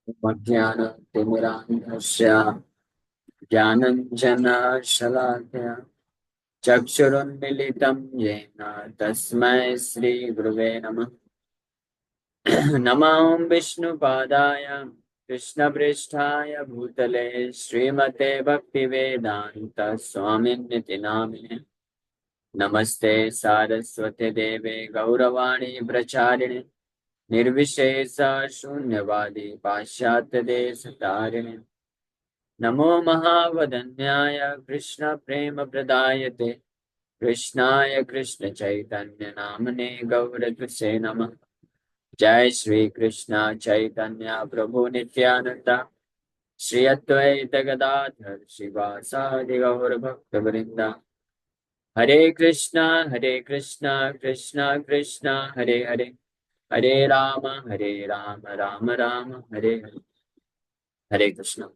ज्ञानतिमिरान्धस्य ज्ञानञ्जनशलाकया चक्षुरुन्मीलितं येन तस्मै श्रीगुरुवे नमः। नमो विष्णुपादाय कृष्णपृष्ठाय भूतले श्रीमते भक्तिवेदान्त स्वामिन्निति नामिने। नमस्ते सारस्वते देवे गौरवाणी प्रचारिणे निर्विशेष शून्यवादी पाश्चात्य देश तारिणे। नमो महावदन्याय कृष्ण प्रेम प्रदायते कृष्णाय कृष्ण चैतन्य नामने गौरतुसे नमः। जय श्री कृष्ण चैतन्य प्रभु नित्यानंद श्री अद्वैत गदाधर शिवासादि गौर भक्त वृंदा। हरे कृष्णा कृष्णा कृष्णा हरे हरे, हरे राम राम राम हरे हरे। हरे कृष्णा।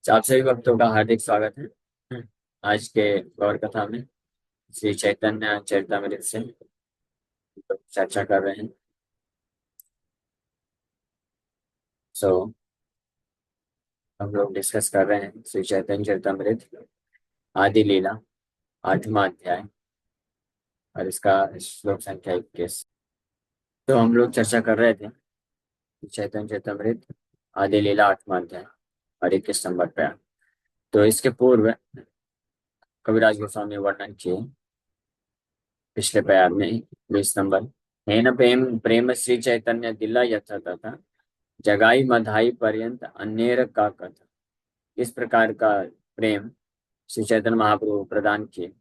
आप सभी भक्तों का हार्दिक स्वागत है आज के गौर कथा में। श्री चैतन्य चरितमृत से चर्चा कर रहे हैं। सो हम लोग डिस्कस कर रहे हैं श्री चैतन्य चरितमृत आदि लीला 8वां अध्याय और इसका श्लोक संख्या 21। तो हम लोग चर्चा कर रहे थे श्री चैतन्य चरितमृत आदि लीला 8वां अध्याय और 21 नंबर पे। तो इसके पूर्व कविराज गोस्वामी वर्णन किए पिछले प्यार में 20 नंबर। हेन प्रेम प्रेम श्री चैतन्य दिला यथा तथा जगाई मधाई पर्यंत अन्येर का कथा। इस प्रकार का प्रेम श्री चैतन्य महाप्रभु प्रदान किए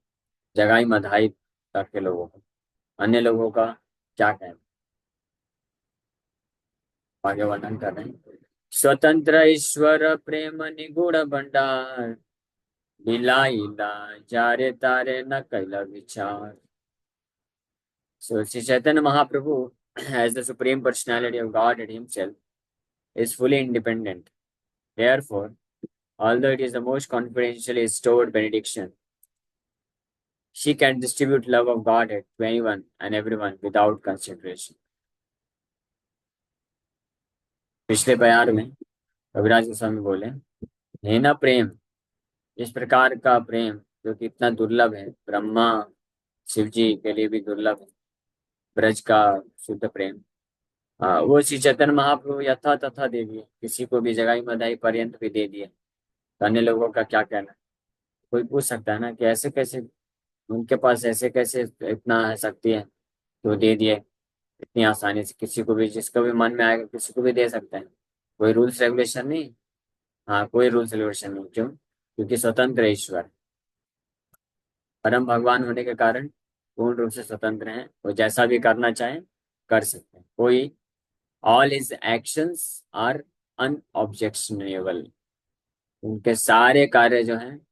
जगाई मधाई तक के लोगों को। अन्य लोगों का क्या कहना, आगे वर्णन कर रहे हैं। स्वतंत्र ईश्वर प्रेम निगूढ़ भंडार लीला इला जारे तारे न कैला विचार। So Sri Chaitanya Mahaprabhu, as the Supreme Personality of Godhead Himself, is fully independent. Therefore, although it is the most confidentially stored benediction, she can distribute love of Godhead to anyone and everyone without consideration. पिछले बयान में कविराज गोस्वामी बोले, हे न प्रेम, इस प्रकार का प्रेम जो कि इतना दुर्लभ है, ब्रह्मा शिव जी के लिए भी दुर्लभ है, ब्रज का शुद्ध प्रेम, वो श्री चैतन्य महाप्रभु यथा तथा दे दिए, किसी को भी जगाई मधाई पर्यंत भी दे दिए। तो अन्य लोगों का क्या कहना। कोई पूछ सकता है ना कि ऐसे कैसे, उनके पास ऐसे कैसे इतना शक्ति है तो दे दिए इतनी आसानी से, किसी को भी जिसको भी मन में आएगा किसी को भी दे सकते हैं। कोई रूल्स रेगुलेशन नहीं। हाँ, कोई रूल्स रेगुलेशन नहीं। क्यों? क्योंकि स्वतंत्र ईश्वर परम भगवान होने के कारण पूर्ण रूप से स्वतंत्र हैं। वो जैसा भी करना चाहे कर सकते हैं। कोई ऑल हिज एक्शंस आर अनऑब्जेक्शनेबल। उनके सारे कार्य जो हैं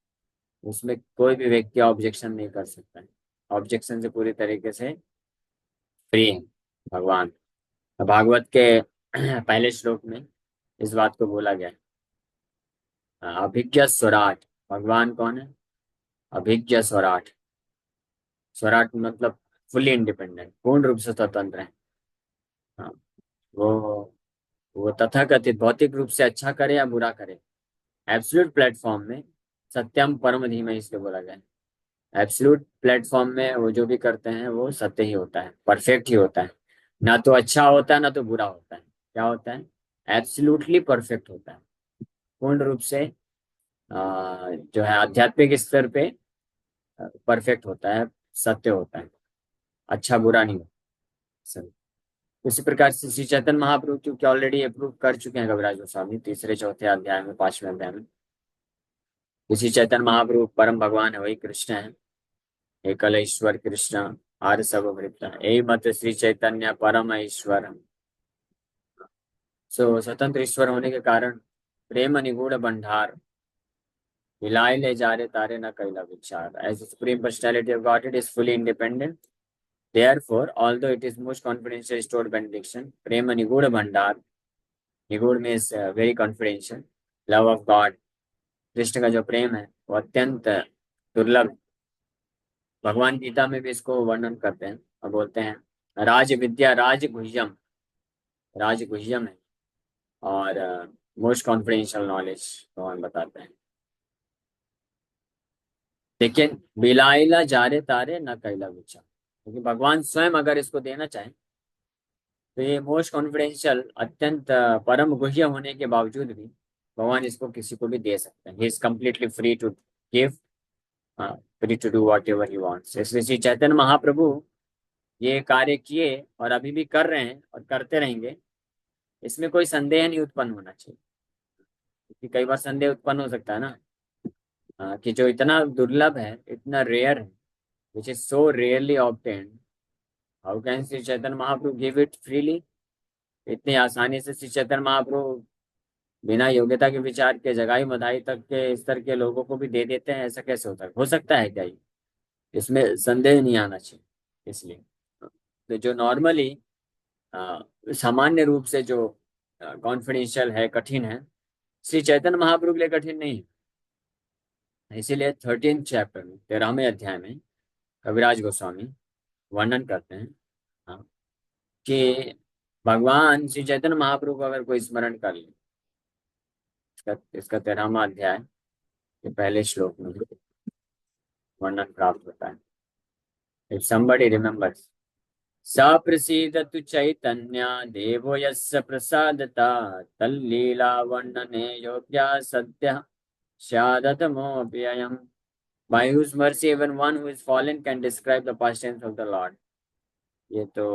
उसमें कोई भी व्यक्ति ऑब्जेक्शन नहीं कर सकता है। ऑब्जेक्शन से पूरी तरीके से फ्री है भगवान। भागवत के पहले श्लोक में इस बात को बोला गया है। अभिज्ञ स्वराट, भगवान कौन है? अभिज्ञ स्वराट। स्वराट मतलब फुली इंडिपेंडेंट, पूर्ण रूप से स्वतंत्र है। हाँ, वो वो तथाकथित भौतिक रूप से अच्छा करे या बुरा करे, एब्सोल्यूट प्लेटफॉर्म में सत्यम परम धीमहि इसलिए बोला गया है। एब्सोल्यूट प्लेटफॉर्म में वो जो भी करते हैं वो सत्य ही होता है, परफेक्ट ही होता है। ना तो अच्छा होता है ना तो बुरा होता है। क्या होता है? एब्सोल्युटली परफेक्ट होता है। पूर्ण रूप से जो है आध्यात्मिक स्तर पे परफेक्ट होता है, सत्य होता है, अच्छा बुरा नहीं होता। सही। उसी प्रकार से श्री चैतन्य महाप्रभु क्योंकि ऑलरेडी अप्रूव कर चुके हैं कविराज गोस्वामी तीसरे चौथे अध्याय में 5वें अध्याय में। श्री चैतन्य महाप्रभु परम भगवान है, वही कृष्ण है, एकल ईश्वर कृष्ण आर्य सर्वभृत यही मत श्री चैतन्य परम ईश्वर। सो स्वतंत्र ईश्वर होने के कारण प्रेम निगूढ़ भंडार हिलाए ले जा रहे तारे न कैला विचार। As supreme personality of god it is fully independent. Therefore, although it is most confidential stored benediction, प्रेम निगूढ़ भंडार, निगूढ़ means very confidential, love of God, Krishna का जो प्रेम है वो अत्यंत दुर्लभ। भगवान गीता में भी इसको वर्णन करते हैं और बोलते हैं राज विद्या राज गुह्यम। राज गुह्यम है और मोस्ट कॉन्फिडेंशियल नॉलेज भगवान बताते हैं। लेकिन बिलाइला जारे तारे न कैला विचा, क्योंकि भगवान स्वयं अगर इसको देना चाहें तो ये मोस्ट कॉन्फिडेंशियल, अत्यंत परम गुह्य होने के बावजूद भी भगवान इसको किसी को भी दे सकते हैं। He is completely free to give, free to do whatever he wants. इसलिए श्री चैतन्य महाप्रभु ये कार्य किए और अभी भी कर रहे हैं और करते रहेंगे, इसमें कोई संदेह नहीं उत्पन्न होना चाहिए। क्योंकि कई बार संदेह उत्पन्न हो सकता है ना, कि जो इतना दुर्लभ है, इतना रेयर है, which is so rarely obtained, how can Shri Chaitanya Mahaprabhu give it freely? इतनी आसानी से श्री चैतन्य महाप्रभु बिना योग्यता के विचार के जगाई मधाई तक के स्तर के लोगों को भी दे देते हैं, ऐसा कैसे हो सकता है क्या ये? इसमें संदेह नहीं आना चाहिए। इसलिए तो जो नॉर्मली सामान्य रूप से जो कॉन्फिडेंशियल है, कठिन है, श्री चैतन्य महाप्रभु के लिए कठिन नहीं है। इसीलिए 13 चैप्टर में, 13वें अध्याय में कविराज गोस्वामी वर्णन करते हैं, हाँ, कि भगवान श्री चैतन्य महाप्रभु को अगर कोई स्मरण कर ले, इसका 13वां अध्याय के पहले श्लोक में वर्णन प्राप्त होता है। इफ somebody remembers, सा प्रसीदतु चैतन्य देवो यस्य प्रसादता तल्लीला वर्णने योग्या सत्य स्यादतमोऽप्ययम्। By whose mercy even one who is fallen can describe the past tense of the Lord। ये तो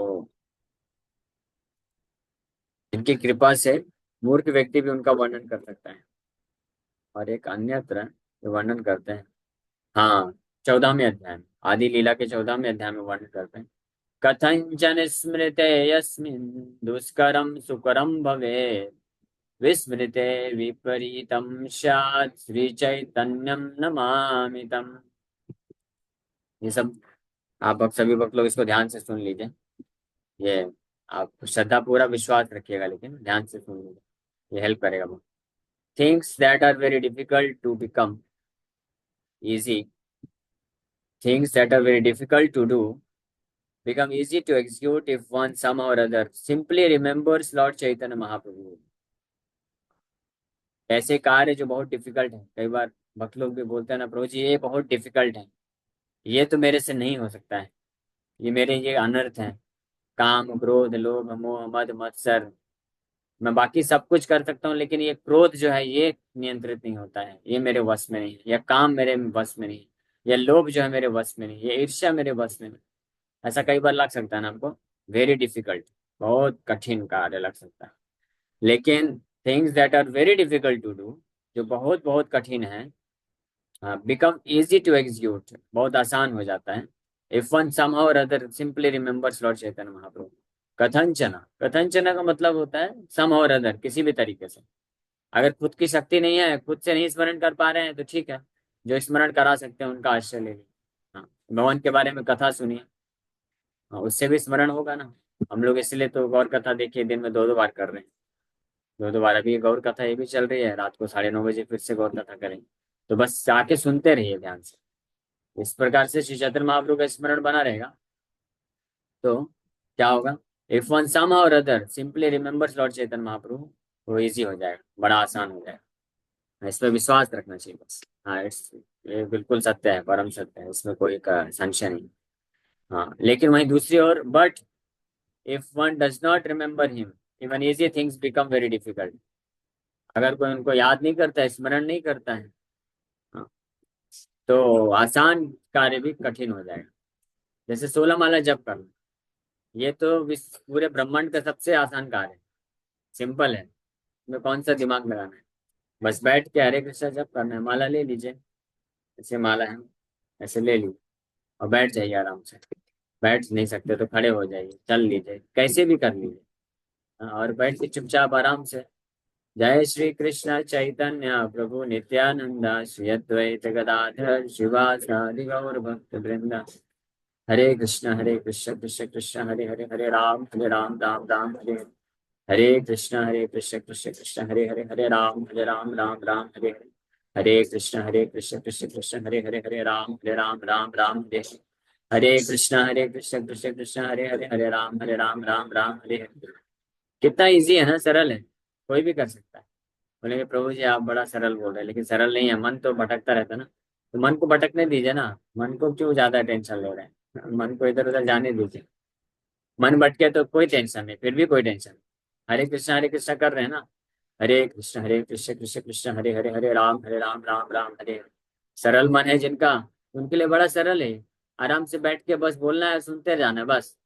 इनकी कृपा से मूर्ख व्यक्ति भी उनका वर्णन कर सकता है। और एक अन्यत्र वर्णन करते हैं, हाँ, 14वें अध्याय में, आदि लीला के 14वें अध्याय में वर्णन करते हैं, कथंचन स्मृते यस्मिन् दुष्करं सुकरं भवेत् विस्मृते विपरीतं स्यात् श्रीचैतन्यं नमामि तम्। ये सब आप सभी भक्त लोग इसको ध्यान से सुन लीजिए। ये आप श्रद्धा पूरा विश्वास रखिएगा, लेकिन ध्यान से सुन लीजिए, ये हेल्प करेगा बहुत। Things that are very difficult to become easy, things that are very difficult to do become easy to execute if one somehow or other simply remembers Lord Chaitanya Mahaprabhu। ऐसे कार्य जो बहुत डिफिकल्ट है, कई बार भक्त लोग भी बोलते हैं ना, प्रभु जी ये बहुत डिफिकल्ट है, ये तो मेरे से नहीं हो सकता है, ये मेरे ये अनर्थ है, काम क्रोध लोभ मोह मद मत्सर, मैं बाकी सब कुछ कर सकता हूँ लेकिन ये क्रोध जो है ये नियंत्रित नहीं होता है, ये मेरे वश में नहीं है, या काम मेरे वश में नहीं है, या लोभ जो है मेरे वश में नहीं, ये ईर्ष्या मेरे वश में नहीं। ऐसा कई बार लग सकता है ना हमको, वेरी डिफिकल्ट, बहुत कठिन कार्य लग सकता है। लेकिन things that are very difficult to do, जो बहुत बहुत कठिन है, बिकम इजी टू एग्जीक्यूट, बहुत आसान हो जाता है, इफ वन समहाउ और other simply remembers Lord Chaitanya महाप्रभु। कथंचना, कथंचना का मतलब होता है समहाउ और अदर, किसी भी तरीके से। अगर खुद की शक्ति नहीं है, खुद से नहीं स्मरण कर पा रहे हैं, तो ठीक है, जो स्मरण करा सकते हैं उनका आश्रय ले लीजिए। हाँ, भगवान के बारे में कथा सुनिए, हाँ, उससे भी स्मरण होगा ना। हम लोग इसलिए तो गौर कथा देखिए दिन में 2-2 बार कर रहे हैं, 2-2 बार। अभी ये गौर कथा ये भी चल रही है, रात को 9:30 बजे फिर से गौर कथा करेंगे, तो बस आके सुनते रहिए ध्यान से। इस प्रकार से श्री चैतन्य महाप्रभु का स्मरण बना रहेगा तो क्या होगा, इफ वन सम और other simply remembers Lord Chaitanya महाप्रभु, वो इजी हो जाएगा, बड़ा आसान हो जाएगा। इस पर विश्वास रखना चाहिए बस। हाँ, ये बिल्कुल सत्य है, परम सत्य है, इसमें कोई संशय नहीं। हाँ, लेकिन वहीं दूसरी ओर, but if one does not remember him even easy things become very difficult. अगर कोई उनको याद नहीं करता है, स्मरण नहीं करता है, हाँ, तो आसान कार्य भी कठिन हो जाएगा। जैसे 16 माला जप करना, ये तो पूरे ब्रह्मांड का सबसे आसान कार्य है, सिंपल है, इसमें कौन सा दिमाग लगाना है, बस बैठ के हरे कृष्णा जप करना है। माला ले लीजिए, ऐसे माला है, ऐसे ले लीजिए और बैठ जाइए आराम से। बैठ नहीं सकते तो खड़े हो जाइए, चल लीजिए, कैसे भी कर लीजिए, हाँ, और बैठ के चुपचाप आराम से जय श्री कृष्ण चैतन्य प्रभु नित्यानंदा श्री अद्वैत गदाधर शिवासादि गौर भक्त वृंदा। हरे कृष्ण कृष्ण कृष्ण हरे हरे, हरे राम राम राम हरे हरे। हरे कृष्ण कृष्ण कृष्ण हरे हरे, हरे राम राम राम हरे हरे। हरे कृष्ण कृष्ण कृष्ण हरे हरे, हरे राम राम राम हरे हरे। हरे कृष्ण कृष्ण कृष्ण हरे हरे, हरे राम राम राम हरे हरे। कितना इजी है ना, सरल है। कोई भी कर सकता है। बोलेंगे प्रभु जी आप बड़ा सरल बोल रहे हैं, लेकिन सरल नहीं है, मन तो भटकता रहता है ना। तो मन को भटकने दीजिए ना, मन को क्यों ज्यादा टेंशन ले रहे हैं, मन को इधर उधर जाने दीजिए। मन भटके तो कोई टेंशन नहीं, फिर भी कोई टेंशन नहीं। हरे कृष्णा कर रहे हैं ना, हरे कृष्ण कृष्ण कृष्ण हरे हरे, हरे राम राम राम हरे हरे। सरल मन है जिनका, उनके लिए बड़ा सरल है। आराम से बैठ के बस बोलना है, सुनते जाना है, बस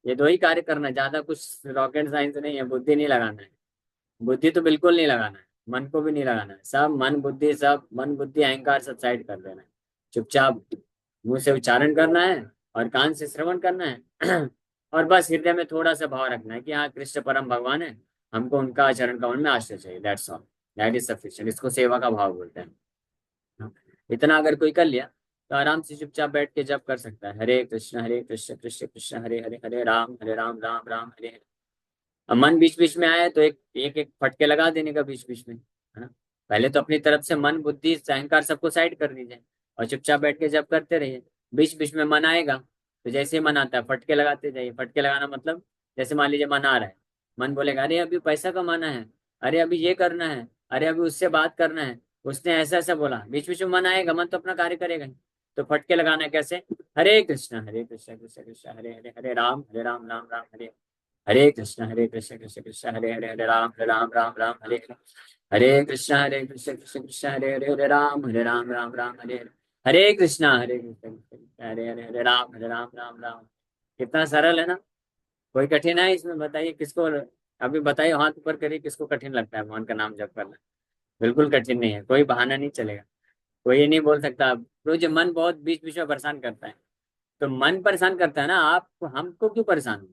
ये दो ही कार्य करना है, ज्यादा कुछ रॉकेट साइंस नहीं है, बुद्धि नहीं लगाना है। बुद्धि तो बिल्कुल नहीं लगाना है, मन को भी नहीं लगाना है, सब मन बुद्धि, सब मन बुद्धि अहंकार सब साइड कर देना है। चुपचाप मुंह से उच्चारण करना है और कान से श्रवण करना है और बस हृदय में थोड़ा सा भाव रखना है कि हाँ कृष्ण परम भगवान है, हमको उनका आचरण कवन में आश्रय चाहिए, that's all. That is sufficient, इसको सेवा का भाव बोलते हैं। हाँ, इतना अगर कोई कर लिया तो आराम से चुपचाप बैठ के जप कर सकता है, हरे कृष्ण कृष्ण कृष्ण हरे हरे, हरे राम राम राम हरे हरे। अब मन बीच बीच में आए तो एक एक एक फटके लगा देने का बीच बीच में, है ना। पहले तो अपनी तरफ से मन बुद्धि अहंकार सबको साइड कर दीजिए और चुपचाप बैठ के जब करते रहिए। बीच बीच में मन आएगा तो जैसे ही मन आता है फटके लगाते जाइए। फटके लगाना मतलब जैसे मान लीजिए मन आ रहा है, मन बोलेगा अरे अभी पैसा कमाना है, अरे अभी ये करना है, अरे अभी उससे बात करना है, उसने ऐसा ऐसा बोला, बीच बीच में मन आएगा, मन तो अपना कार्य करेगा ही। तो फटके लगाना है कैसे, हरे कृष्ण कृष्ण कृष्ण हरे हरे, हरे राम राम राम हरे हरे कृष्ण कृष्ण कृष्ण हरे हरे, हरे राम राम राम हरे हरे। हरे कृष्ण कृष्ण कृष्ण हरे हरे, हरे राम राम राम हरे हरे। हरे कृष्ण कृष्ण कृष्ण हरे हरे, हरे राम राम राम। कितना सरल है ना, कोई कठिन है इसमें, बताइए किसको। अभी बताइए, हाथ ऊपर करिए, किसको कठिन लगता है भगवान का नाम जप करना। बिल्कुल कठिन नहीं है, कोई बहाना नहीं चलेगा। कोई ये नहीं बोल सकता रोज मन बहुत बीच बीच में परेशान करता है। तो मन परेशान करता है ना, आप हमको क्यों परेशान हो।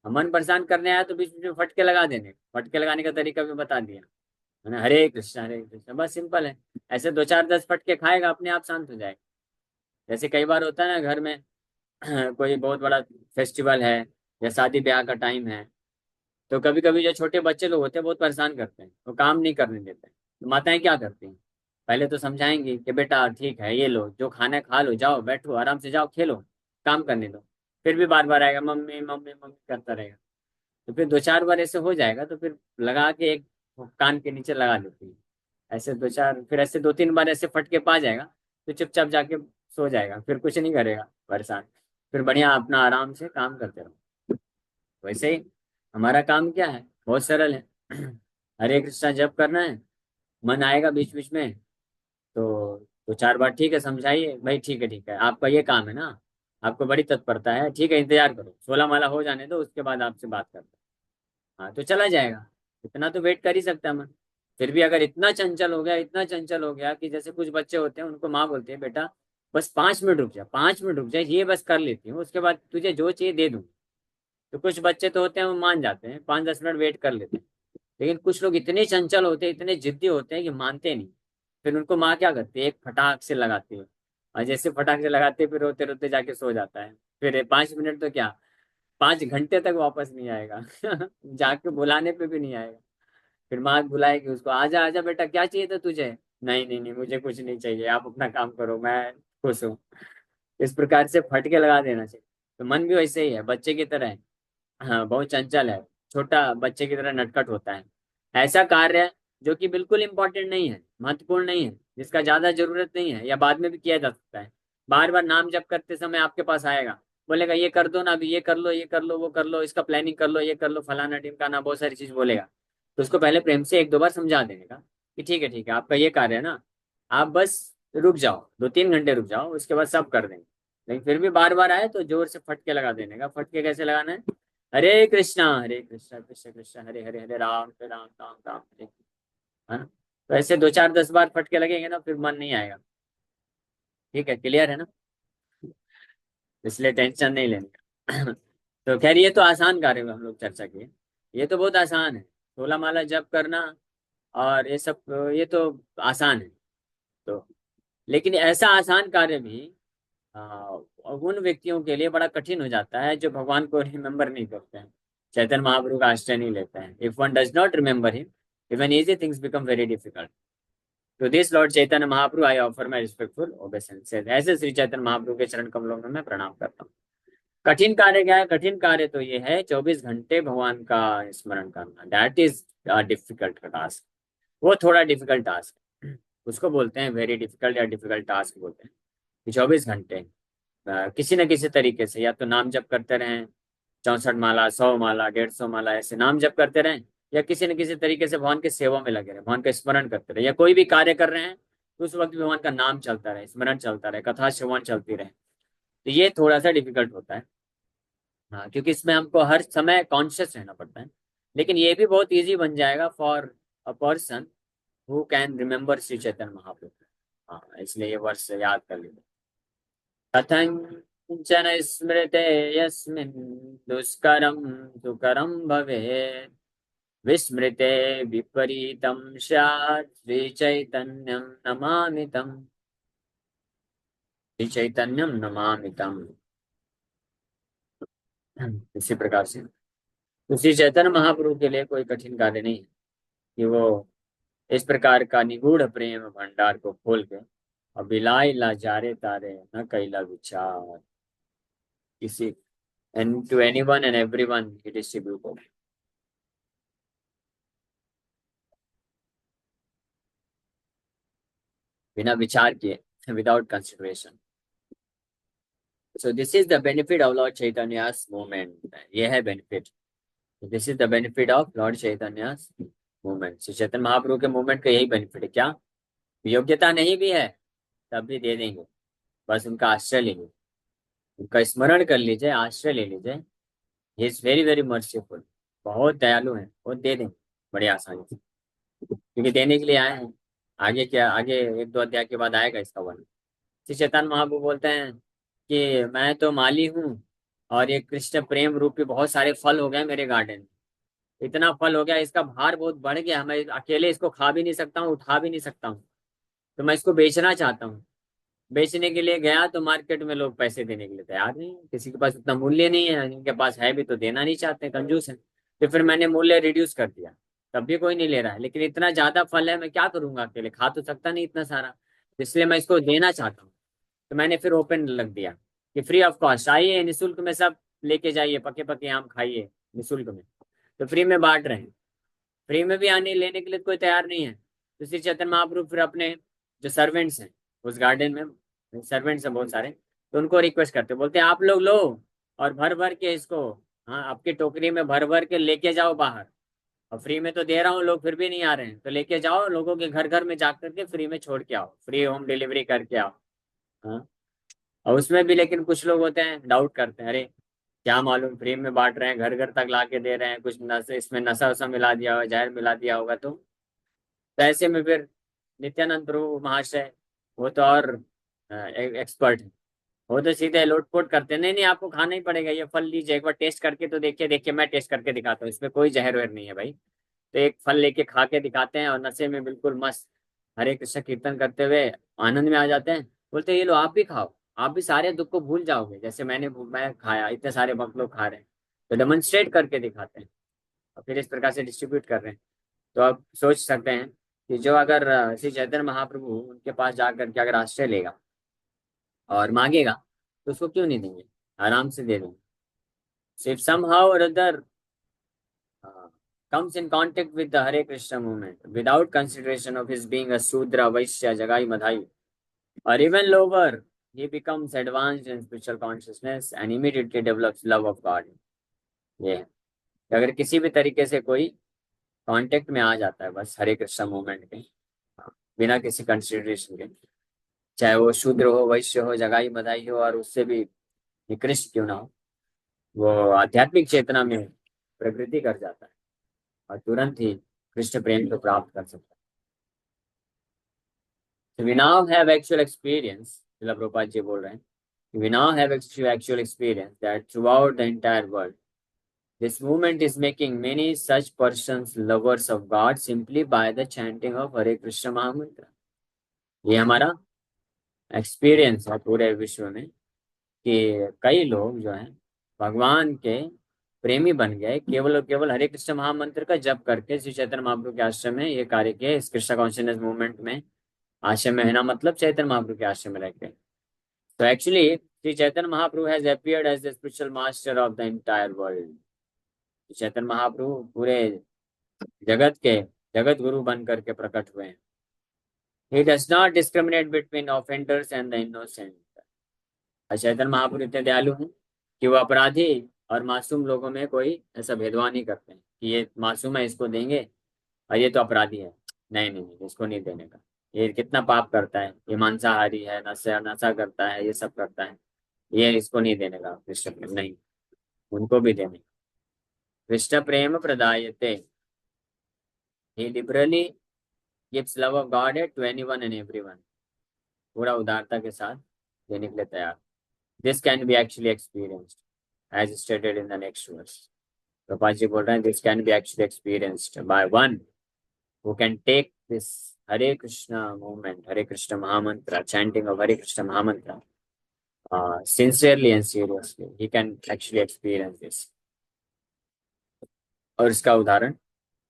मन परेशान करने आया तो बीच बीच में फटके लगा देने, फटके लगाने का तरीका भी बता दिया, है ना। हरे कृष्ण बस सिंपल है। ऐसे दो चार 10 फटके खाएगा, अपने आप शांत हो जाएगा। जैसे कई बार होता है ना घर में कोई बहुत बड़ा फेस्टिवल है या शादी ब्याह का टाइम है, तो कभी कभी जो छोटे बच्चे लोग होते हैं बहुत परेशान करते हैं, वो काम नहीं करने देते हैं। तो माताएं क्या करती हैं, पहले तो समझाएंगी कि बेटा ठीक है ये लो, जो खाना है खा लो, जाओ बैठो आराम से, जाओ खेलो, काम करने दो। फिर भी बार बार आएगा मम्मी मम्मी मम्मी करता रहेगा। तो फिर दो चार बार ऐसे हो जाएगा तो फिर लगा के एक कान के नीचे लगा देती है। ऐसे दो चार, फिर ऐसे दो तीन बार ऐसे फटके पा जाएगा तो चुपचाप जाके सो जाएगा, फिर कुछ नहीं करेगा परेशान। फिर बढ़िया अपना आराम से काम करते रहो। वैसे ही हमारा काम क्या है, बहुत सरल है हरे कृष्णा जप करना है। मन आएगा बीच बीच में तो चार बार ठीक है समझाइए, भाई ठीक है आपका ये काम है ना, आपको बड़ी तत्परता है, ठीक है इंतजार करो 16 माला हो जाने दो, उसके बाद आपसे बात करते हैं। हाँ तो चला जाएगा। इतना तो वेट कर ही सकता है मन। फिर भी अगर इतना चंचल हो गया, इतना चंचल हो गया कि जैसे कुछ बच्चे होते हैं उनको माँ बोलती है बेटा बस 5 मिनट रुक जा, 5 मिनट रुक जा, ये बस कर लेती हूँ, उसके बाद तुझे जो चाहिए दे दूँ। तो कुछ बच्चे तो होते हैं वो मान जाते हैं, 5-10 मिनट वेट कर लेते हैं। लेकिन कुछ लोग इतने चंचल होते हैं, इतने जिद्दी होते हैं कि मानते नहीं। फिर उनको माँ क्या करती है, एक फटाक से लगाती है, और जैसे फटाक से लगाते हैं, फिर रोते रोते जाके सो जाता है। फिर 5 मिनट तो क्या, 5 घंटे तक वापस नहीं आएगा जाके बुलाने पे भी नहीं आएगा। फिर माँ बुलाएगी उसको, आजा आजा बेटा क्या चाहिए था तुझे। नहीं मुझे कुछ नहीं चाहिए, आप अपना काम करो, मैं खुश हूँ। इस प्रकार से फटके लगा देना चाहिए। तो मन भी वैसे ही है, बच्चे की तरह है। हाँ बहुत चंचल है, छोटा बच्चे की तरह नटखट होता है। ऐसा कार्य जो कि बिल्कुल इंपॉर्टेंट नहीं है, महत्वपूर्ण नहीं है, जिसका ज्यादा जरूरत नहीं है या बाद में भी किया जा सकता है, बार बार नाम जप करते समय आपके पास आएगा, बोलेगा ये कर दो ना, अभी ये कर लो, ये कर लो, वो कर लो, इसका प्लानिंग कर लो, ये कर लो, फलाना टीम का ना, बहुत सारी चीज बोलेगा। तो उसको पहले प्रेम से एक दो बार समझा देने का कि ठीक है आपका ये कार्य है ना, आप बस रुक जाओ, 2-3 घंटे रुक जाओ, उसके बाद सब कर देंगे। लेकिन फिर भी बार बार आए तो जोर से फटके लगा देने का। फटके कैसे लगाना है, हरे कृष्णा कृष्ण कृष्ण हरे हरे, हरे राम राम राम हरे हरे। है ना। तो ऐसे दो चार 10 बार फटके लगेंगे ना, फिर मन नहीं आएगा। ठीक है, क्लियर है ना। इसलिए टेंशन नहीं लेने का तो खैर ये तो आसान कार्य में हम लोग चर्चा किए, ये तो बहुत आसान है, 16 माला जप करना और ये सब, ये तो आसान है। तो लेकिन ऐसा आसान कार्य भी उन व्यक्तियों के लिए बड़ा कठिन हो जाता है जो भगवान को रिमेम्बर नहीं करते हैं, चैतन्य महाप्रभु का आश्रय नहीं लेते हैं। If one does not remember him, even easy things become very difficult. To this Lord Chaitanya Mahaprabhu I offer my respectful obeisance. ऐसे श्री चैतन्य महाप्रभु के चरण कमलों में मैं प्रणाम करता हूँ। कठिन कार्य क्या है, कठिन कार्य तो ये है 24 घंटे भगवान का स्मरण करना, दैट इज डिफिकल्ट का टास्क, वो थोड़ा डिफिकल्ट टास्क है, उसको बोलते हैं वेरी डिफिकल्ट या डिफिकल्ट टास्क बोलते हैं। कि 24 घंटे किसी न किसी तरीके से या तो नाम जप करते रहें, 64 माला, 100 माला, 150 माला, ऐसे नाम जप करते रहें, या किसी न किसी तरीके से भगवान की सेवा में लगे रहे, भगवान का स्मरण करते रहे, या कोई भी कार्य कर रहे हैं तो उस वक्त भी भगवान का नाम चलता रहे, स्मरण चलता रहे, कथा श्रवण चलती रहे। तो ये थोड़ा सा डिफिकल्ट होता है। हाँ, क्योंकि इसमें हमको हर समय कॉन्शियस रहना पड़ता है। लेकिन ये भी बहुत इजी बन जाएगा for a person who can remember Shri Chaitanya Mahaprabhu. हाँ, इसलिए ये वर्ष याद कर लीजिए। कथंचन स्मृते यस्मिन् दुष्करं सुकरं भवेत्, विस्मृते विपरीतं स्यात् श्रीचैतन्यं नमामि तम्। श्रीचैतन्यं नमामि तम्। इसी प्रकार से तो श्री चैतन्य महाप्रभु के लिए कोई कठिन कार्य नहीं है कि वो इस प्रकार का निगूढ़ प्रेम भंडार को खोल के और बिलाई ला जारे तारे न कैला विचार किसी and to anyone and everyone he distributed बिना विचार किए, without consideration. So this is the benefit of Lord Chaitanya's movement. ये है benefit. So this is the benefit of Lord Chaitanya's movement. Shri Chaitanya महाप्रभु के मूवमेंट का यही बेनिफिट है। क्या योग्यता नहीं भी है तब भी दे देंगे, बस उनका आश्रय ले लीजिए, उनका स्मरण कर लीजिए, आश्रय ले लीजिए। He is very very merciful, बहुत दयालु है, वो दे देंगे बड़ी आसानी से, क्योंकि देने के लिए आए हैं। आगे क्या, आगे एक दो अध्याय के बाद आएगा इसका वर्णन। श्री चैतन्य महाप्रभु बोलते हैं कि मैं तो माली हूँ और ये कृष्ण प्रेम रूपी बहुत सारे फल हो गए मेरे गार्डन में, इतना फल हो गया, इसका भार बहुत बढ़ गया, मैं अकेले इसको खा भी नहीं सकता हूँ, उठा भी नहीं सकता हूँ, तो मैं इसको बेचना चाहता हूँ। बेचने के लिए गया तो मार्केट में लोग पैसे देने के लिए तैयार नहीं है, किसी के पास उतना मूल्य नहीं है, जिनके पास है भी तो देना नहीं चाहते, कंजूस है। तो फिर मैंने मूल्य रिड्यूस कर दिया, तब भी कोई नहीं ले रहा है, लेकिन इतना ज्यादा फल है, मैं क्या करूंगा, अकेले खा तो सकता नहीं इतना सारा, इसलिए मैं इसको देना चाहता हूँ। तो मैंने फिर ओपन लग दिया कि फ्री ऑफ कॉस्ट आइए, निःशुल्क में सब लेके जाइए, पके पके आम खाइए निःशुल्क में। तो फ्री में बांट रहे हैं, फ्री में भी आने लेने के लिए कोई तैयार नहीं है। तो श्री चैतन्य महाप्रभु फिर अपने जो सर्वेंट्स हैं उस गार्डन में, सर्वेंट्स हैं बहुत सारे, तो उनको रिक्वेस्ट करते, बोलते हैं आप लोग लो और भर भर के इसको, हाँ, आपकी टोकरी में भर भर के लेके जाओ बाहर, और फ्री में तो दे रहा हूँ, लोग फिर भी नहीं आ रहे हैं, तो लेके जाओ, लोगों के घर घर में जा करके फ्री में छोड़ के आओ, फ्री होम डिलीवरी करके आओ। हाँ, और उसमें भी लेकिन कुछ लोग होते हैं डाउट करते हैं, अरे क्या मालूम, फ्री में बांट रहे हैं, घर घर तक ला के दे रहे हैं, कुछ नशे, इसमें नशा वशा मिला दिया होगा, जहर मिला दिया होगा, तो ऐसे में फिर नित्यानंद प्रभु महाशय, वो तो और एक्सपर्ट है, वो तो सीधे लोटपोट करते हैं, नहीं नहीं आपको खाना ही पड़ेगा, ये फल लीजिए, एक बार टेस्ट करके तो देखिए, देखिए मैं टेस्ट करके दिखाता हूँ, इसमें कोई जहर वहर नहीं है भाई। तो एक फल लेके खा के दिखाते हैं और नशे में बिल्कुल मस्त हरे कृष्ण कीर्तन करते हुए आनंद में आ जाते हैं, बोलते हैं ये लो आप भी खाओ, आप भी सारे दुख को भूल जाओगे, जैसे मैं खाया, इतने सारे भक्त लोग खा रहे हैं, तो डेमोन्स्ट्रेट करके दिखाते हैं और फिर इस प्रकार से डिस्ट्रीब्यूट कर रहे हैं। तो आप सोच सकते हैं कि जो अगर श्री चैतन्य महाप्रभु उनके पास जाकर के अगर आश्रय लेगा और मांगेगा तो उसको क्यों नहीं देंगे, आराम से दे देंगे। So if somehow or other comes in contact with the Hare Krishna movement without consideration of his being a Sudra, Vaishya, Jagai, Madhai, or even lower, he becomes advanced in spiritual consciousness and immediately develops love of God. ये है कि अगर किसी भी तरीके से कोई contact में आ जाता है बस हरे कृष्णा मूवमेंट के, बिना किसी कंसिडरेशन के, चाहे वो शूद्र हो, वैश्य हो, जगाई बधाई हो, और उससे भी निकृष्ट क्यों ना हो, वो आध्यात्मिक चेतना में प्रवृत्ति कर जाता है और तुरंत ही कृष्ण प्रेम को प्राप्त कर सकता है। So we now have actual experience, शिला प्रभुपाद जी बोल रहे हैं, we now have actual experience that throughout the entire world this movement is making many such persons lovers of God simply by the chanting of Hare Krishna Mahamantra. ये हमारा experience है पूरे विश्व में कि कई लोग जो हैं भगवान के प्रेमी बन गए केवल और केवल हरे कृष्ण महामंत्र का जप करके। श्री चैतन्य महाप्रभु के आश्रम में ये कार्य किए, इस कृष्ण कॉन्शियसनेस मूवमेंट में आश्रम में है ना, मतलब चैतन्य महाप्रभु के आश्रम में रहते हैं। तो actually Shri Chaitanya Mahaprabhu has appeared as the spiritual master of the entire world. Chaitanya Mahaprabhu पूरे जगत के जगत गुरु बन करके प्रकट हुए हैं। He does not discriminate between offenders and the innocent. Chaitanya Mahaprabhu इतने दयालु हैं कि वो अपराधी और मासूम लोगों में कोई ऐसा भेदभाव नहीं करते हैं कि ये मासूम है इसको देंगे और ये तो अपराधी है, नहीं नहीं नहीं, इसको नहीं देने का। ये कितना पाप करता है, ये मांसाहारी है, नशा नशा करता है, ये सब करता है, ये इसको नहीं देने का कृष्ण प्रेम नहीं, उनको भी देने। कृष्ण प्रेम प्रदायते, he liberally gives love of God to anyone and everyone. पूरा उदारता के साथ देने के लिए तैयार। This can be actually experienced as stated in the next verse. Prabhupada ji बोल रहे हैं this can be actually experienced by one who can take this Hare Krishna movement, Hare Krishna Mahamantra, chanting of Hare Krishna Mahamantra, sincerely and seriously. He can actually experience this. और इसका उदाहरण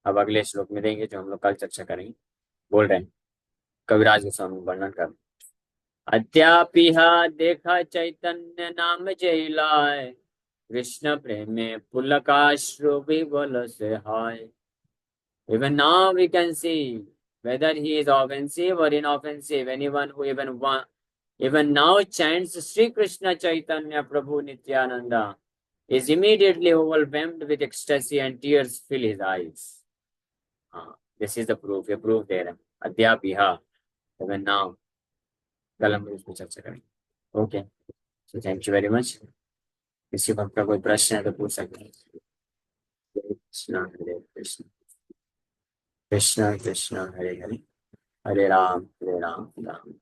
अब अगले श्लोक में देंगे जो हम लोग कल चर्चा करेंगे। बोल रहे हैं कविराज गोस्वामी वर्णन कर, अद्यापिहा देखा चैतन्य नाम जयलाय, कृष्ण प्रेम में पुलकाश्रु विवल से हाय। Even now we can see whether he is offensive or inoffensive. Anyone who even now chants Sri Krishna Chaitanya Prabhu Nityananda is immediately overwhelmed with ecstasy and tears fill his eyes. This is the proof. ये proof दे रहे हैं अद्यापिहा, even now। कल हम इसमें चर्चा करेंगे। Okay, so thank you very much. किसी को आपका कोई प्रश्न है तो पूछ सकते हैं। हरे कृष्णा हरे कृष्णा कृष्णा कृष्णा हरे हरे, हरे राम राम